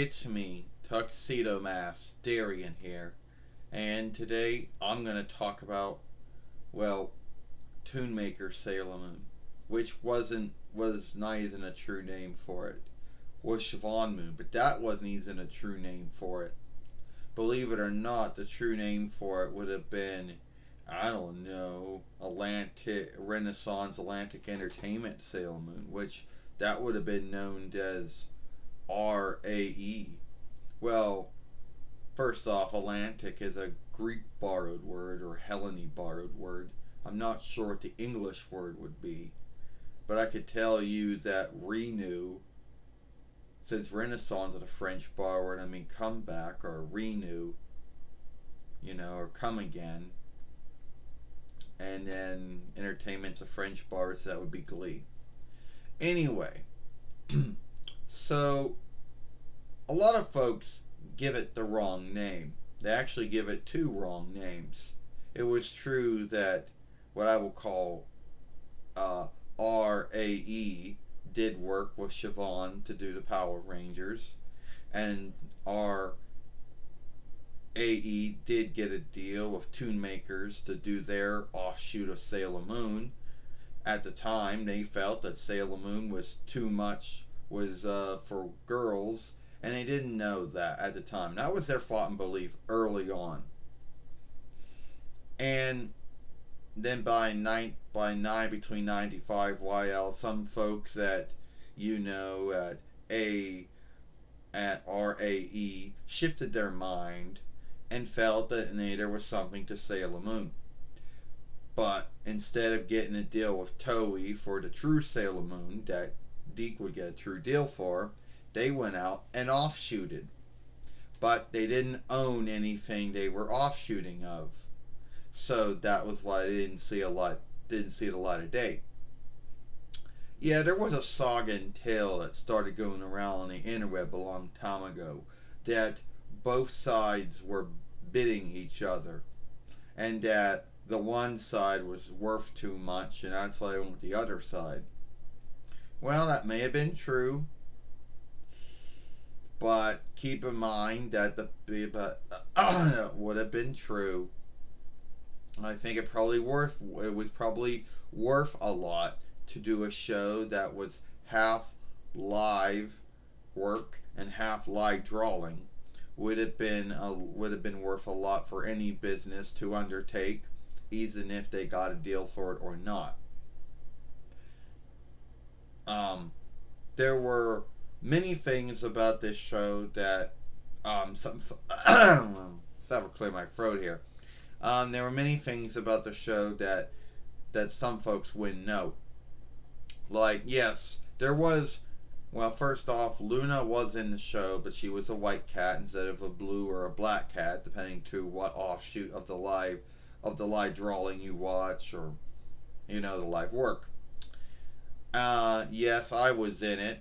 It's me, Tuxedo Mask Darian here, and today I'm going to talk about, well, Toonmakers Sailor Moon, which was not even a true name for it. Was Siobhan Moon, but that wasn't even a true name for it. Believe it or not, the true name for it would have been, I don't know, Atlantic Renaissance Atlantic Entertainment Sailor Moon, which that would have been known as RAE. Well, first off, Atlantic is a Greek borrowed word or Hellenic borrowed word. I'm not sure what the English word would be, but I could tell you that renew, since Renaissance is a French borrowed word, I mean come back or renew, or come again. And then entertainment's a French borrowed, so that would be glee. Anyway, so a lot of folks give it the wrong name. They actually give it two wrong names. It was true that what I will call RAE did work with Siobhan to do the Power Rangers, and RAE did get a deal with Toonmakers to do their offshoot of Sailor Moon. At the time, they felt that Sailor Moon was too much, was for girls, and they didn't know that at the time. That was their thought and belief early on. And then between 95 YL, some folks at at RAE shifted their mind and felt that there was something to Sailor Moon. But instead of getting a deal with Toei for the true Sailor Moon that Deke would get a true deal for, they went out and offshooted. But they didn't own anything they were offshooting of. So that was why they didn't see it a lot of day. Yeah, there was a saga and tale that started going around on the interweb a long time ago that both sides were bidding each other, and that the one side was worth too much, and that's why I went with the other side. Well, that may have been true, but keep in mind that would have been true. I think it was probably worth a lot to do a show that was half live work and half live drawing. Would have been worth a lot for any business to undertake, even if they got a deal for it or not. There were many things about this show that some let's have a clear my throat here. There were many things about the show that some folks wouldn't know. Like, yes, there was. Well, first off, Luna was in the show, but she was a white cat instead of a blue or a black cat, depending to what offshoot of the live drawing you watch, or the live work. Yes, I was in it,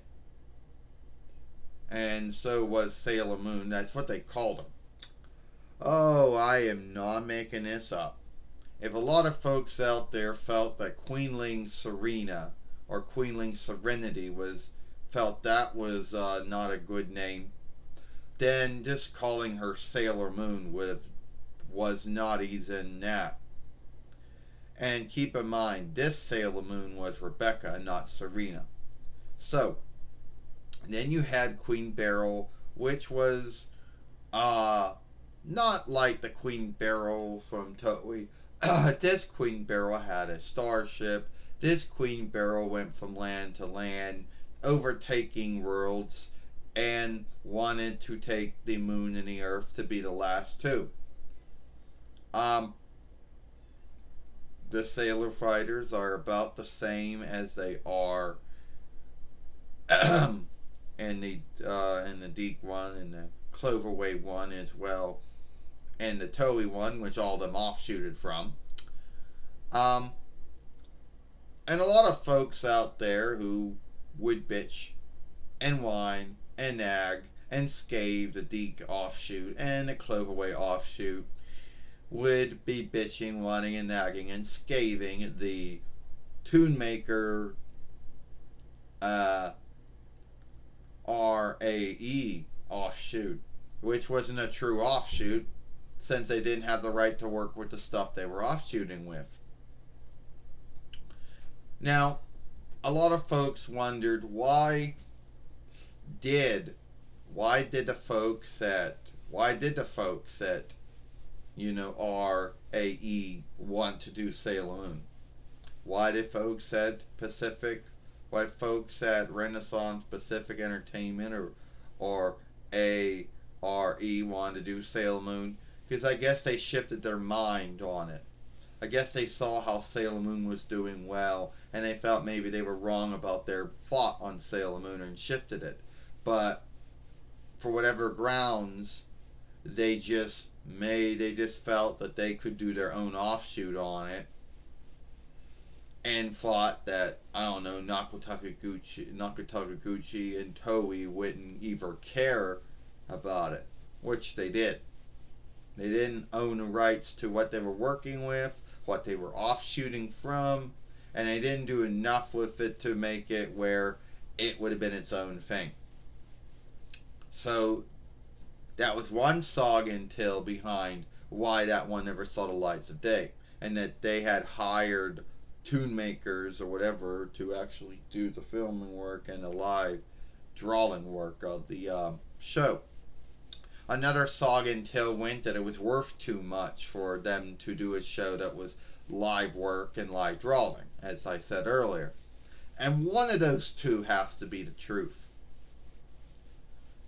and so was Sailor Moon. That's what they called him. Oh, I am not making this up. If a lot of folks out there felt that Queenling Serena or Queenling Serenity felt that was not a good name, then just calling her Sailor Moon was not even that. And keep in mind, this Sailor Moon was Rebecca and not Serena. So, then you had Queen Beryl, which was not like the Queen Beryl from Toei. This Queen Beryl had a starship. This Queen Beryl went from land to land, overtaking worlds, and wanted to take the moon and the earth to be the last two. The Sailor Fighters are about the same as they are in the Deke one and the Cloverway one as well, and the Toei one, which all of them offshooted from. And a lot of folks out there who would bitch and whine and nag and scave the Deke offshoot and the Cloverway offshoot would be bitching, whining, and nagging and scaving the Toonmaker RAE offshoot, which wasn't a true offshoot since they didn't have the right to work with the stuff they were offshooting with. Now, a lot of folks wondered did did the folks at RAE want to do Sailor Moon? Why did folks at Pacific, why folks at Renaissance Pacific Entertainment or ARE wanted to do Sailor Moon? Because I guess they shifted their mind on it. I guess they saw how Sailor Moon was doing well, and they felt maybe they were wrong about their thought on Sailor Moon and shifted it. But for whatever grounds, they just felt that they could do their own offshoot on it, and thought that, I don't know, Nakatakaguchi and Toei wouldn't even care about it, which they did. They didn't own the rights to what they were working with, what they were offshooting from, and they didn't do enough with it to make it where it would have been its own thing. So that was one sog and tail behind why that one never saw the lights of day, and that they had hired Toonmakers or whatever to actually do the filming work and the live drawing work of the show. Another sog and tail went that it was worth too much for them to do a show that was live work and live drawing, as I said earlier. And one of those two has to be the truth.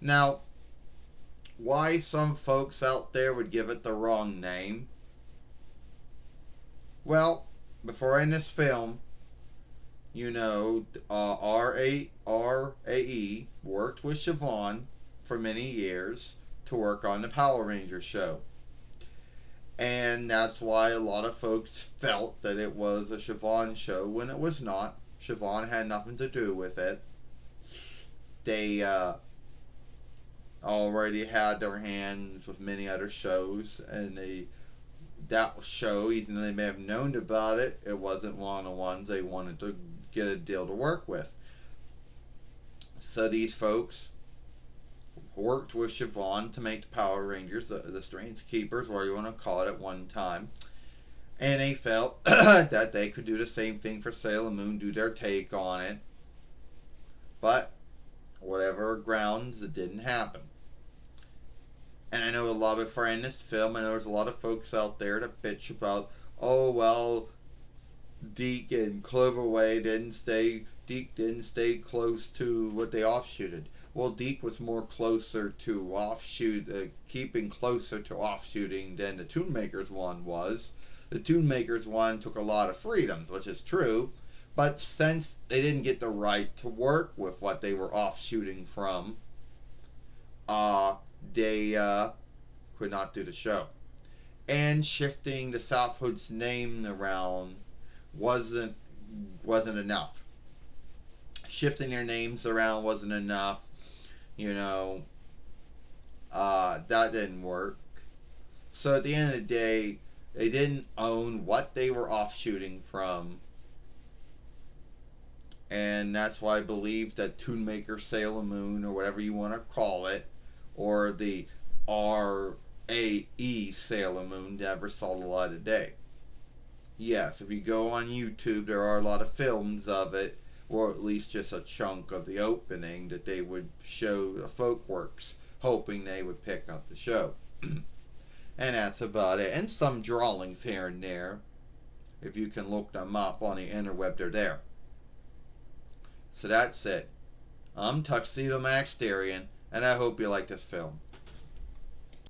Now, why some folks out there would give it the wrong name? Well, before in this film, RAE worked with Siobhan for many years to work on the Power Rangers show. And that's why a lot of folks felt that it was a Siobhan show when it was not. Siobhan had nothing to do with it. They already had their hands with many other shows, and that show, even though they may have known about it, it wasn't one of the ones they wanted to get a deal to work with. So these folks worked with Siobhan to make the Power Rangers, the Strange Keepers, whatever you want to call it, at one time. And they felt that they could do the same thing for Sailor Moon, do their take on it. But, whatever grounds, it didn't happen. And I know a lot before I end this film, I know there's a lot of folks out there that bitch about, oh well, Deke and Cloverway didn't stay close to what they offshooted. Well, Deke was more closer to keeping closer to offshooting than the Toonmakers one was. The Toonmakers one took a lot of freedoms, which is true, but since they didn't get the right to work with what they were offshooting from, they could not do the show. And shifting the South Hood's name around wasn't enough. Shifting their names around wasn't enough. That didn't work. So at the end of the day, they didn't own what they were offshooting from. And that's why I believe that Toonmaker Sailor Moon, or whatever you want to call it, or the RAE Sailor Moon, never saw the light of day. Yes, if you go on YouTube, there are a lot of films of it, or at least just a chunk of the opening that they would show the Folkworks, hoping they would pick up the show. And that's about it. And some drawings here and there. If you can look them up on the interweb, they're there. So that's it. I'm Tuxedo Max Darian, and I hope you like this film.